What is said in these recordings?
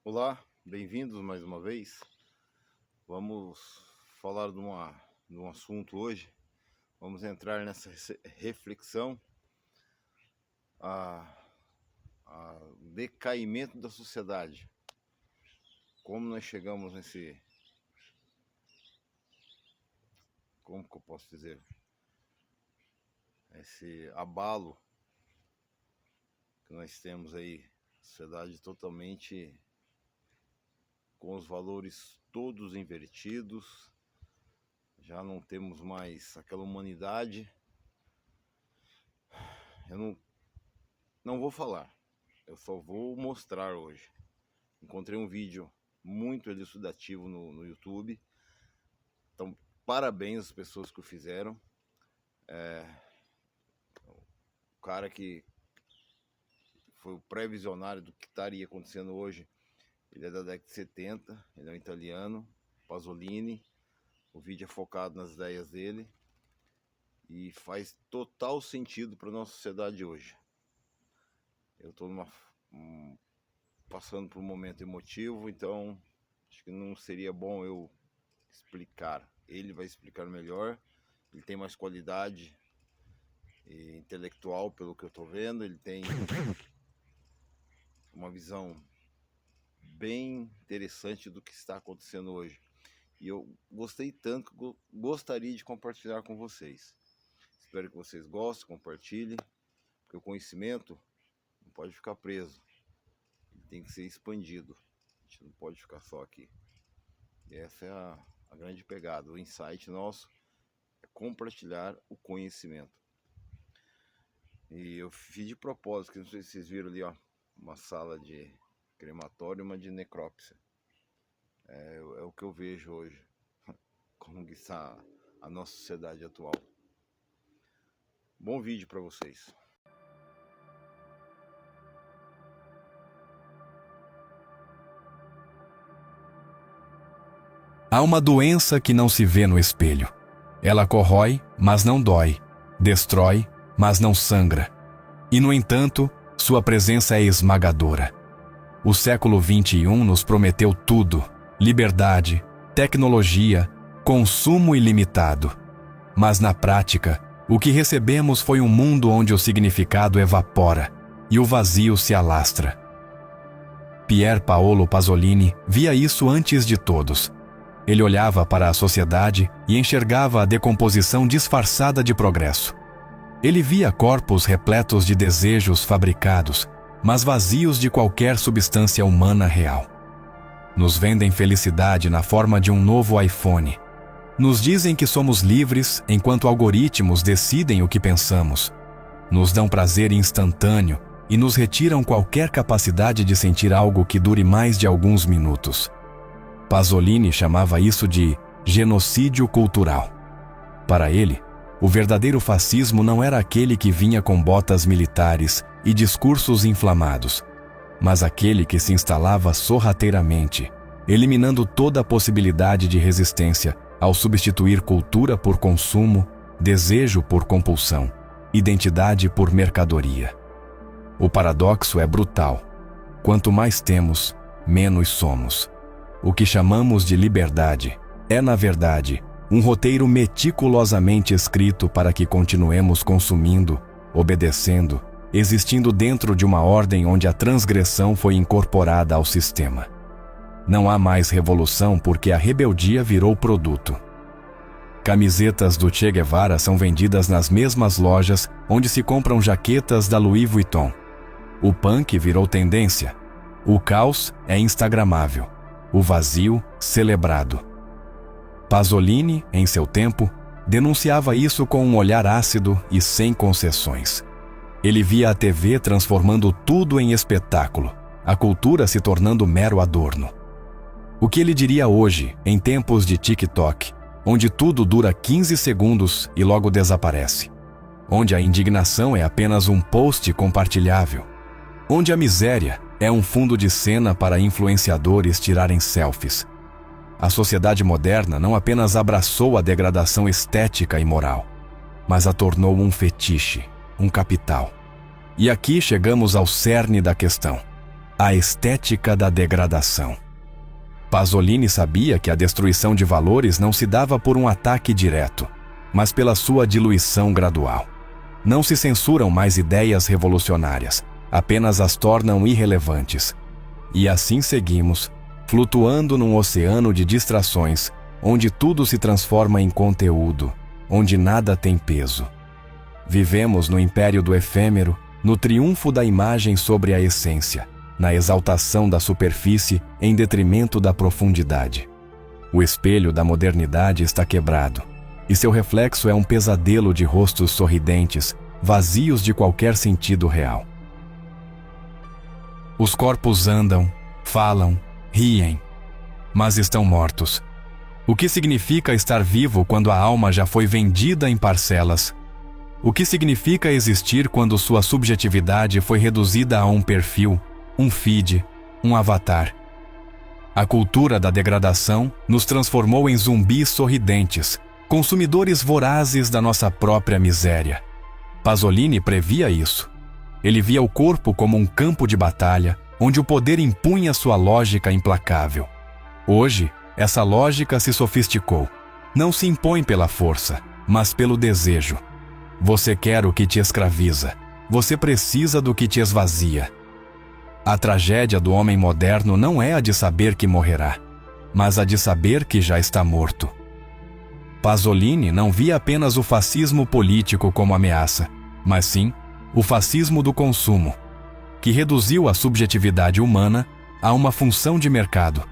Olá, bem-vindos mais uma vez. Vamos falar de um assunto hoje. Vamos entrar nessa reflexão, a decaimento da sociedade. Como nós chegamos como que eu posso dizer? Esse abalo que nós temos aí, sociedade totalmente com os valores todos invertidos, já não temos mais aquela humanidade. Eu não vou falar, eu só vou mostrar hoje. Encontrei um vídeo muito elucidativo no YouTube, então parabéns às pessoas que o fizeram. O cara que foi o pré-visionário do que estaria acontecendo hoje, ele é da década de 70, ele é um italiano, Pasolini. O vídeo é focado nas ideias dele e faz total sentido para a nossa sociedade hoje. Eu estou passando por um momento emotivo, então acho que não seria bom eu explicar. Ele vai explicar melhor, ele tem mais qualidade intelectual, pelo que eu estou vendo, ele tem uma visão bem interessante do que está acontecendo hoje. E eu gostei tanto que gostaria de compartilhar com vocês. Espero que vocês gostem, compartilhem, porque o conhecimento não pode ficar preso. Ele tem que ser expandido. A gente não pode ficar só aqui. E essa é a grande pegada. O insight nosso é compartilhar o conhecimento. E eu fiz de propósito, que não sei se vocês viram ali, ó, uma sala de crematório e uma de necrópsia. É o que eu vejo hoje, como que está a nossa sociedade atual. Bom vídeo para vocês. Há uma doença que não se vê no espelho. Ela corrói, mas não dói. Destrói, mas não sangra. E, no entanto, sua presença é esmagadora. O século XXI nos prometeu tudo: liberdade, tecnologia, consumo ilimitado. Mas, na prática, o que recebemos foi um mundo onde o significado evapora e o vazio se alastra. Pier Paolo Pasolini via isso antes de todos. Ele olhava para a sociedade e enxergava a decomposição disfarçada de progresso. Ele via corpos repletos de desejos fabricados, mas vazios de qualquer substância humana real. Nos vendem felicidade na forma de um novo iPhone. Nos dizem que somos livres enquanto algoritmos decidem o que pensamos. Nos dão prazer instantâneo e nos retiram qualquer capacidade de sentir algo que dure mais de alguns minutos. Pasolini chamava isso de genocídio cultural. Para ele, o verdadeiro fascismo não era aquele que vinha com botas militares e discursos inflamados, mas aquele que se instalava sorrateiramente, eliminando toda a possibilidade de resistência ao substituir cultura por consumo, desejo por compulsão, identidade por mercadoria. O paradoxo é brutal. Quanto mais temos, menos somos. O que chamamos de liberdade é, na verdade, um roteiro meticulosamente escrito para que continuemos consumindo, obedecendo, existindo dentro de uma ordem onde a transgressão foi incorporada ao sistema. Não há mais revolução porque a rebeldia virou produto. Camisetas do Che Guevara são vendidas nas mesmas lojas onde se compram jaquetas da Louis Vuitton. O punk virou tendência. O caos é instagramável. O vazio, celebrado. Pasolini, em seu tempo, denunciava isso com um olhar ácido e sem concessões. Ele via a TV transformando tudo em espetáculo, a cultura se tornando mero adorno. O que ele diria hoje, em tempos de TikTok, onde tudo dura 15 segundos e logo desaparece? Onde a indignação é apenas um post compartilhável? Onde a miséria é um fundo de cena para influenciadores tirarem selfies? A sociedade moderna não apenas abraçou a degradação estética e moral, mas a tornou um fetiche, um capital. E aqui chegamos ao cerne da questão. a estética da degradação. Pasolini sabia que a destruição de valores não se dava por um ataque direto, mas pela sua diluição gradual. Não se censuram mais ideias revolucionárias, apenas as tornam irrelevantes. E assim seguimos, flutuando num oceano de distrações, onde tudo se transforma em conteúdo, onde nada tem peso. Vivemos no império do efêmero, no triunfo da imagem sobre a essência, na exaltação da superfície em detrimento da profundidade. O espelho da modernidade está quebrado, e seu reflexo é um pesadelo de rostos sorridentes, vazios de qualquer sentido real. Os corpos andam, falam, riem, mas estão mortos. O que significa estar vivo quando a alma já foi vendida em parcelas? O que significa existir quando sua subjetividade foi reduzida a um perfil, um feed, um avatar? A cultura da degradação nos transformou em zumbis sorridentes, consumidores vorazes da nossa própria miséria. Pasolini previa isso. Ele via o corpo como um campo de batalha, onde o poder impunha sua lógica implacável. Hoje, essa lógica se sofisticou. Não se impõe pela força, mas pelo desejo. Você quer o que te escraviza. Você precisa do que te esvazia. A tragédia do homem moderno não é a de saber que morrerá, mas a de saber que já está morto. Pasolini não via apenas o fascismo político como ameaça, mas sim o fascismo do consumo, que reduziu a subjetividade humana a uma função de mercado.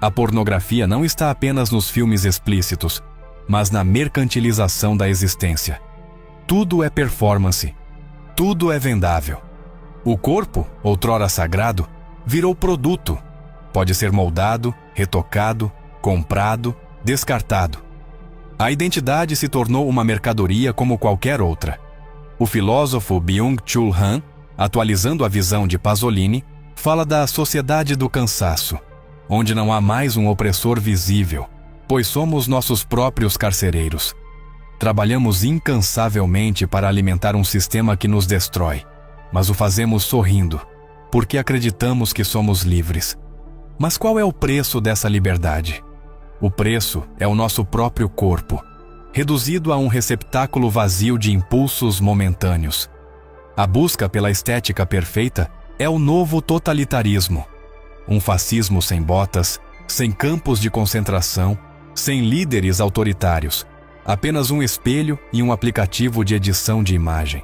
A pornografia não está apenas nos filmes explícitos, mas na mercantilização da existência. Tudo é performance, tudo é vendável. O corpo, outrora sagrado, virou produto. Pode ser moldado, retocado, comprado, descartado. A identidade se tornou uma mercadoria como qualquer outra. O filósofo Byung-Chul Han, atualizando a visão de Pasolini, fala da sociedade do cansaço, onde não há mais um opressor visível, pois somos nossos próprios carcereiros. Trabalhamos incansavelmente para alimentar um sistema que nos destrói, mas o fazemos sorrindo, porque acreditamos que somos livres. Mas qual é o preço dessa liberdade? O preço é o nosso próprio corpo, reduzido a um receptáculo vazio de impulsos momentâneos. A busca pela estética perfeita é o novo totalitarismo. Um fascismo sem botas, sem campos de concentração, sem líderes autoritários, apenas um espelho e um aplicativo de edição de imagem.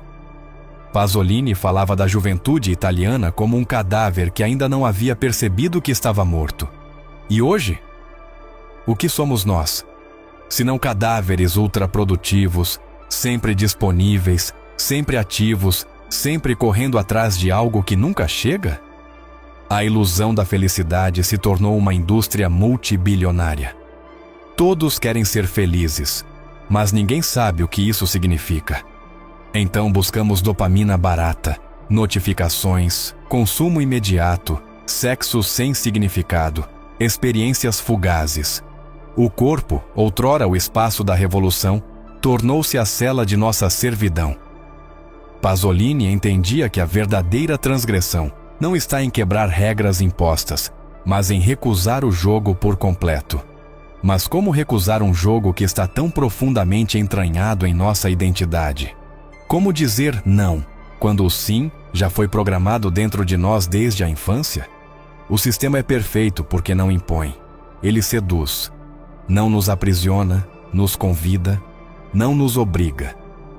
Pasolini falava da juventude italiana como um cadáver que ainda não havia percebido que estava morto. E hoje? O que somos nós? Se não cadáveres ultraprodutivos, sempre disponíveis, sempre ativos, sempre correndo atrás de algo que nunca chega? A ilusão da felicidade se tornou uma indústria multibilionária. Todos querem ser felizes, mas ninguém sabe o que isso significa. Então buscamos dopamina barata, notificações, consumo imediato, sexo sem significado, experiências fugazes. O corpo, outrora o espaço da revolução, tornou-se a cela de nossa servidão. Pasolini entendia que a verdadeira transgressão não está em quebrar regras impostas, mas em recusar o jogo por completo. Mas como recusar um jogo que está tão profundamente entranhado em nossa identidade? Como dizer não, quando o sim já foi programado dentro de nós desde a infância? O sistema é perfeito porque não impõe. Ele seduz. Não nos aprisiona, nos convida, não nos obriga.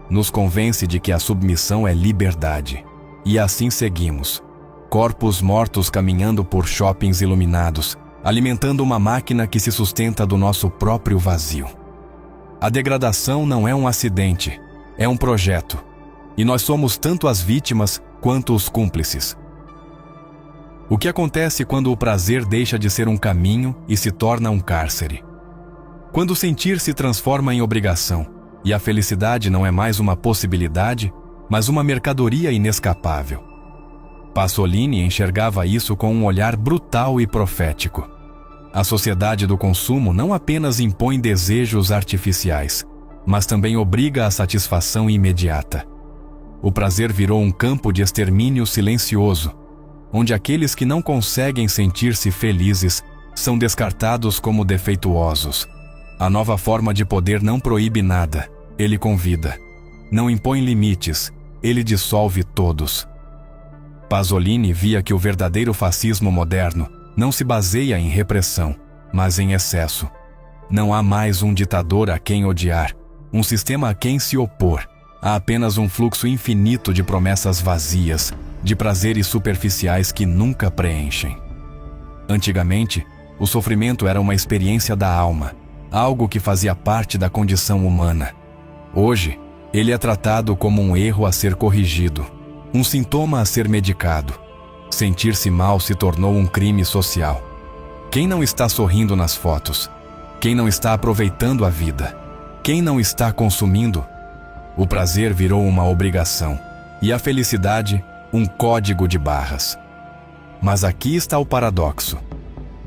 Nos convence de que a submissão é liberdade. E assim seguimos. Corpos mortos caminhando por shoppings iluminados, alimentando uma máquina que se sustenta do nosso próprio vazio. A degradação não é um acidente, é um projeto. E nós somos tanto as vítimas quanto os cúmplices. O que acontece quando o prazer deixa de ser um caminho e se torna um cárcere? Quando o sentir se transforma em obrigação e a felicidade não é mais uma possibilidade, mas uma mercadoria inescapável. Pasolini enxergava isso com um olhar brutal e profético. A sociedade do consumo não apenas impõe desejos artificiais, mas também obriga à satisfação imediata. O prazer virou um campo de extermínio silencioso. onde aqueles que não conseguem sentir-se felizes são descartados como defeituosos. A nova forma de poder não proíbe nada, ele convida. Não impõe limites, ele dissolve todos. Pasolini via que o verdadeiro fascismo moderno não se baseia em repressão, mas em excesso. Não há mais um ditador a quem odiar, um sistema a quem se opor. Há apenas um fluxo infinito de promessas vazias, de prazeres superficiais que nunca preenchem. Antigamente, o sofrimento era uma experiência da alma, algo que fazia parte da condição humana. Hoje, ele é tratado como um erro a ser corrigido, um sintoma a ser medicado. Sentir-se mal se tornou um crime social. Quem não está sorrindo nas fotos? Quem não está aproveitando a vida? Quem não está consumindo? O prazer virou uma obrigação, e a felicidade, um código de barras. Mas aqui está o paradoxo.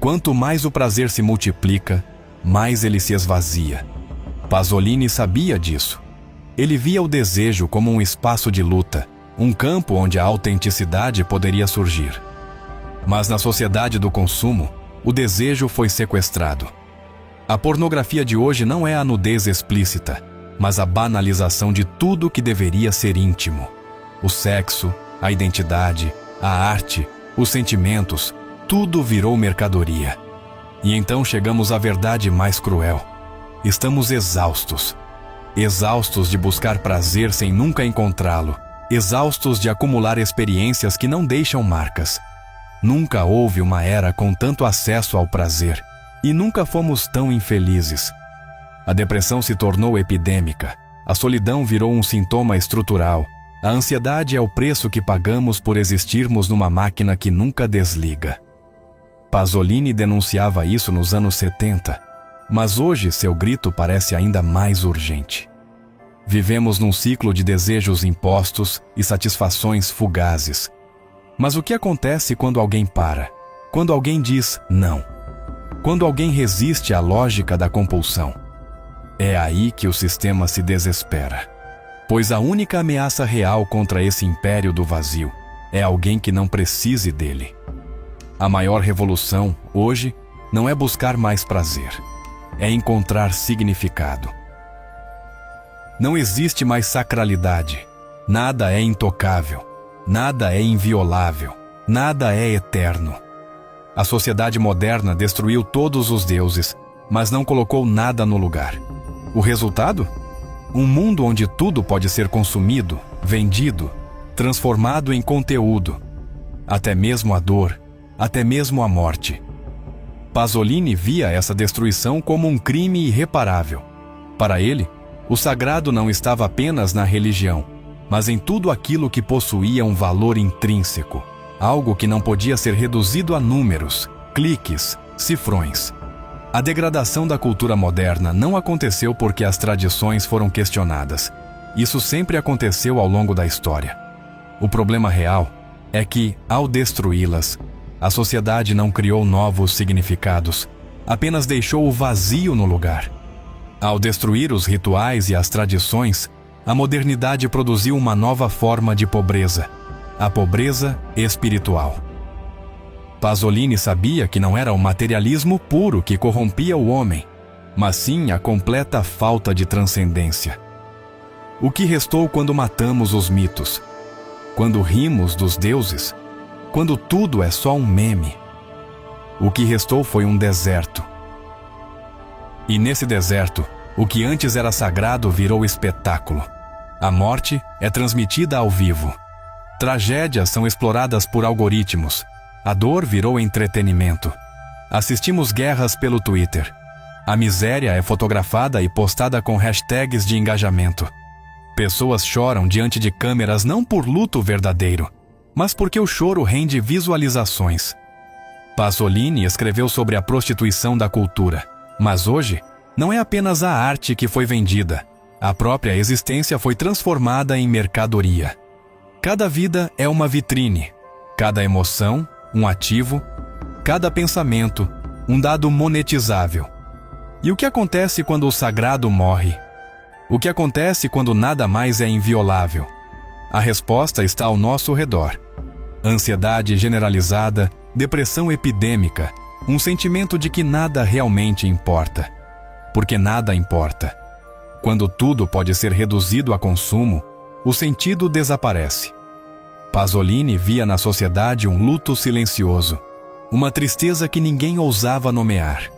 Quanto mais o prazer se multiplica, mais ele se esvazia. Pasolini sabia disso. Ele via o desejo como um espaço de luta, um campo onde a autenticidade poderia surgir. Mas na sociedade do consumo, o desejo foi sequestrado. A pornografia de hoje não é a nudez explícita, mas a banalização de tudo que deveria ser íntimo. O sexo, a identidade, a arte, os sentimentos, tudo virou mercadoria. E então chegamos à verdade mais cruel. Estamos exaustos. Exaustos de buscar prazer sem nunca encontrá-lo. Exaustos de acumular experiências que não deixam marcas. Nunca houve uma era com tanto acesso ao prazer. E nunca fomos tão infelizes. A depressão se tornou epidêmica. A solidão virou um sintoma estrutural. A ansiedade é o preço que pagamos por existirmos numa máquina que nunca desliga. Pasolini denunciava isso nos anos 70, mas hoje seu grito parece ainda mais urgente. Vivemos num ciclo de desejos impostos e satisfações fugazes. Mas o que acontece quando alguém para? Quando alguém diz não? Quando alguém resiste à lógica da compulsão? É aí que o sistema se desespera. Pois a única ameaça real contra esse império do vazio é alguém que não precise dele. A maior revolução, hoje, não é buscar mais prazer. É encontrar significado. Não existe mais sacralidade. Nada é intocável. Nada é inviolável. Nada é eterno. A sociedade moderna destruiu todos os deuses, mas não colocou nada no lugar. O resultado? Um mundo onde tudo pode ser consumido, vendido, transformado em conteúdo. Até mesmo a dor, até mesmo a morte. Pasolini via essa destruição como um crime irreparável. Para ele, o sagrado não estava apenas na religião, mas em tudo aquilo que possuía um valor intrínseco, algo que não podia ser reduzido a números, cliques, cifrões. A degradação da cultura moderna não aconteceu porque as tradições foram questionadas. Isso sempre aconteceu ao longo da história. O problema real é que, ao destruí-las, a sociedade não criou novos significados, apenas deixou o vazio no lugar. Ao destruir os rituais e as tradições, a modernidade produziu uma nova forma de pobreza, a pobreza espiritual. Pasolini sabia que não era o materialismo puro que corrompia o homem, mas sim a completa falta de transcendência. O que restou quando matamos os mitos? Quando rimos dos deuses? Quando tudo é só um meme? O que restou foi um deserto. E nesse deserto, o que antes era sagrado virou espetáculo. A morte é transmitida ao vivo. Tragédias são exploradas por algoritmos. A dor virou entretenimento. Assistimos guerras pelo Twitter. A miséria é fotografada e postada com hashtags de engajamento. Pessoas choram diante de câmeras não por luto verdadeiro, mas porque o choro rende visualizações. Pasolini escreveu sobre a prostituição da cultura, mas hoje não é apenas a arte que foi vendida. A própria existência foi transformada em mercadoria. Cada vida é uma vitrine, cada emoção, um ativo, cada pensamento, um dado monetizável. E o que acontece quando o sagrado morre? O que acontece quando nada mais é inviolável? A resposta está ao nosso redor. Ansiedade generalizada, depressão epidêmica, um sentimento de que nada realmente importa. Porque nada importa. Quando tudo pode ser reduzido a consumo, o sentido desaparece. Pasolini via na sociedade um luto silencioso, uma tristeza que ninguém ousava nomear.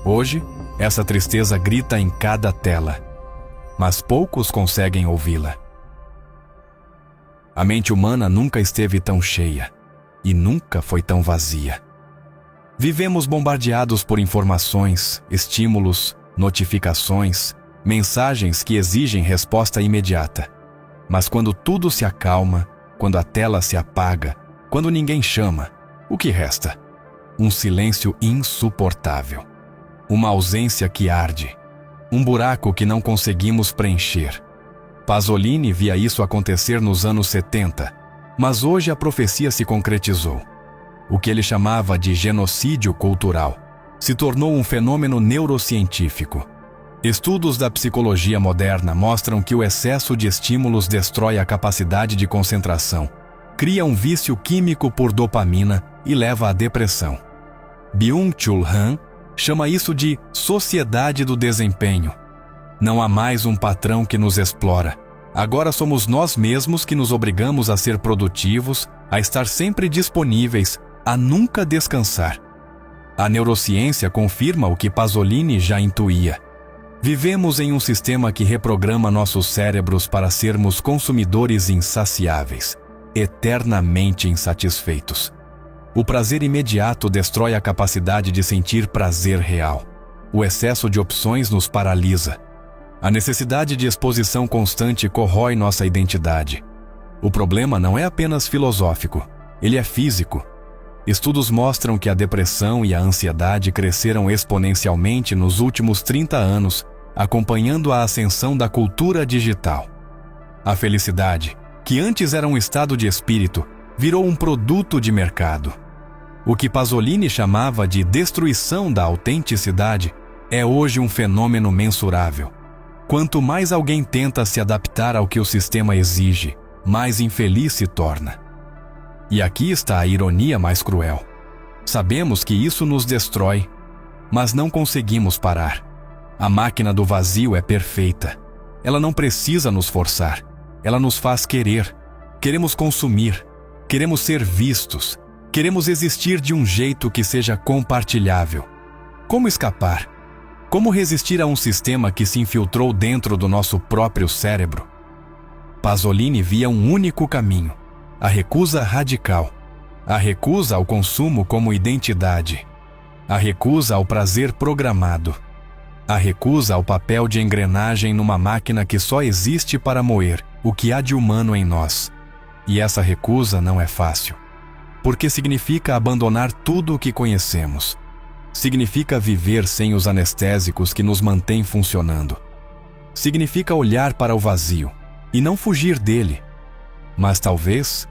Hoje, essa tristeza grita em cada tela, mas poucos conseguem ouvi-la. A mente humana nunca esteve tão cheia e nunca foi tão vazia. Vivemos bombardeados por informações, estímulos, notificações, mensagens que exigem resposta imediata. Mas quando tudo se acalma, quando a tela se apaga, quando ninguém chama, o que resta? Um silêncio insuportável. Uma ausência que arde. Um buraco que não conseguimos preencher. Pasolini via isso acontecer nos anos 70, mas hoje a profecia se concretizou. O que ele chamava de genocídio cultural se tornou um fenômeno neurocientífico. Estudos da psicologia moderna mostram que o excesso de estímulos destrói a capacidade de concentração, cria um vício químico por dopamina e leva à depressão. Byung-Chul Han chama isso de sociedade do desempenho. Não há mais um patrão que nos explora. Agora somos nós mesmos que nos obrigamos a ser produtivos, a estar sempre disponíveis, a nunca descansar. A neurociência confirma o que Pasolini já intuía. Vivemos em um sistema que reprograma nossos cérebros para sermos consumidores insaciáveis, eternamente insatisfeitos. O prazer imediato destrói a capacidade de sentir prazer real. O excesso de opções nos paralisa. A necessidade de exposição constante corrói nossa identidade. O problema não é apenas filosófico, ele é físico. Estudos mostram que a depressão e a ansiedade cresceram exponencialmente nos últimos 30 anos, acompanhando a ascensão da cultura digital. A felicidade, que antes era um estado de espírito, virou um produto de mercado. O que Pasolini chamava de destruição da autenticidade é hoje um fenômeno mensurável. Quanto mais alguém tenta se adaptar ao que o sistema exige, mais infeliz se torna. E aqui está a ironia mais cruel. Sabemos que isso nos destrói, mas não conseguimos parar. A máquina do vazio é perfeita. Ela não precisa nos forçar. Ela nos faz querer. Queremos consumir. Queremos ser vistos. Queremos existir de um jeito que seja compartilhável. Como escapar? Como resistir a um sistema que se infiltrou dentro do nosso próprio cérebro? Pasolini via um único caminho: a recusa radical. A recusa ao consumo como identidade. A recusa ao prazer programado. A recusa ao papel de engrenagem numa máquina que só existe para moer o que há de humano em nós. E essa recusa não é fácil, porque significa abandonar tudo o que conhecemos. Significa viver sem os anestésicos que nos mantêm funcionando. Significa olhar para o vazio e não fugir dele. Mas talvez,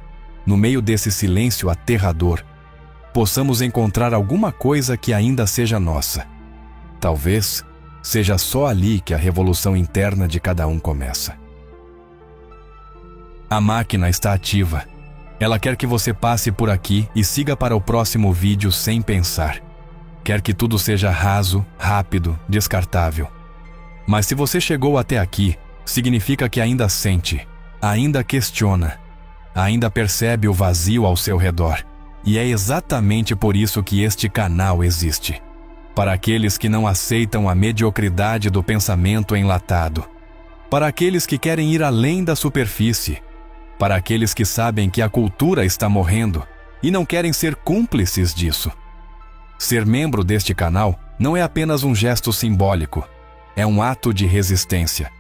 no meio desse silêncio aterrador, possamos encontrar alguma coisa que ainda seja nossa. Talvez seja só ali que a revolução interna de cada um começa. A máquina está ativa. Ela quer que você passe por aqui e siga para o próximo vídeo sem pensar. Quer que tudo seja raso, rápido, descartável. Mas se você chegou até aqui, significa que ainda sente, ainda questiona, ainda percebe o vazio ao seu redor. E é exatamente por isso que este canal existe. Para aqueles que não aceitam a mediocridade do pensamento enlatado. Para aqueles que querem ir além da superfície. Para aqueles que sabem que a cultura está morrendo e não querem ser cúmplices disso. Ser membro deste canal não é apenas um gesto simbólico, é um ato de resistência.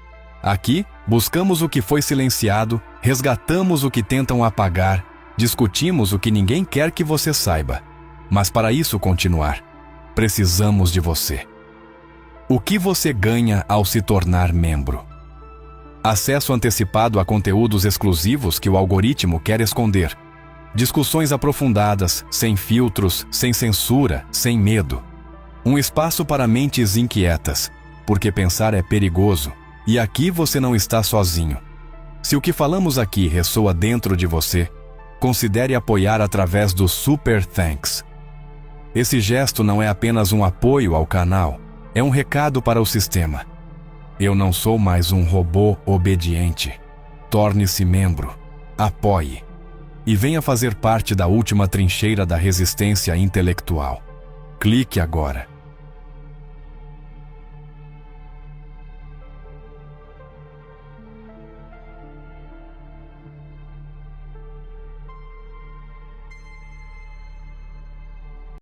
Aqui, buscamos o que foi silenciado, resgatamos o que tentam apagar, discutimos o que ninguém quer que você saiba. Mas para isso continuar, precisamos de você. O que você ganha ao se tornar membro? Acesso antecipado a conteúdos exclusivos que o algoritmo quer esconder. Discussões aprofundadas, sem filtros, sem censura, sem medo. Um espaço para mentes inquietas, porque pensar é perigoso, e aqui você não está sozinho. Se o que falamos aqui ressoa dentro de você, considere apoiar através do Super Thanks. Esse gesto não é apenas um apoio ao canal, é um recado para o sistema. Eu não sou mais um robô obediente. Torne-se membro, apoie e venha fazer parte da última trincheira da resistência intelectual. Clique agora.